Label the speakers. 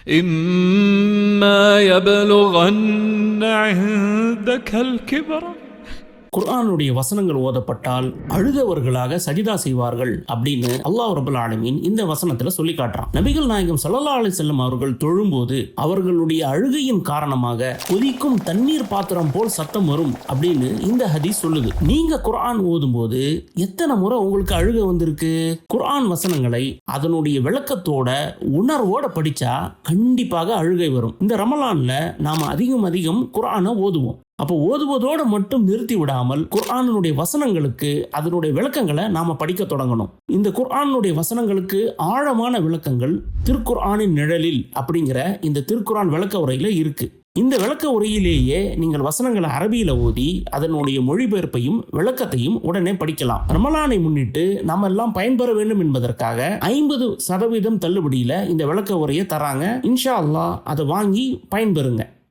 Speaker 1: إما يبلغن عندك الكبر.
Speaker 2: குர்ஆனுடைய வசனங்கள் ஓதப்பட்டால் அழுதவர்களாக சஜிதா செய்வார்கள் அப்படின்னு அல்லாஹ் ரப்பல் ஆலமீன் இந்த வசனத்துல சொல்லி காட்டுறான். நபிகள் நாயகம் ஸல்லல்லாஹு அலைஹி வஸல்லம் அவர்கள் தொழும்போது அவர்களுடைய அழுகையின் காரணமாக கொதிக்கும் தண்ணீர் பாத்திரம் போல் சத்தம் வரும் அப்படின்னு இந்த ஹதீஸ் சொல்லுது. நீங்க குர்ஆன் ஓதும் போது எத்தனை முறை உங்களுக்கு அழுகை வந்திருக்கு? குர்ஆன் வசனங்களை அதனுடைய விளக்கத்தோட உணர்வோட படிச்சா கண்டிப்பாக அழுகை வரும். இந்த ரமலான்ல நாம அதிகம் குர்ஆனை ஓதுவோம். அப்போ ஓதுவதோடு மட்டும் நிறுத்தி விடாமல் குர்ஆனுடைய வசனங்களுக்கு அதனுடைய விளக்கங்களை நாம படிக்க தொடங்கணும். இந்த குர்ஆனுடைய வசனங்களுக்கு ஆழமான விளக்கங்கள் திருக்குர்ஆனின் நிழலில் அப்படிங்கிற இந்த திருக்குர்ஆன் விளக்க உரையில இருக்கு. இந்த விளக்க உரையிலேயே நீங்கள் வசனங்களை அரபியில ஓதி அதனுடைய மொழிபெயர்ப்பையும் விளக்கத்தையும் உடனே படிக்கலாம். ரமலானை முன்னிட்டு நாம எல்லாம் பயன்பெற வேண்டும் என்பதற்காக 50% தள்ளுபடியில இந்த விளக்க உரையை தராங்க. இன்ஷா அல்லாஹ் அதை வாங்கி பயன்பெறுங்க.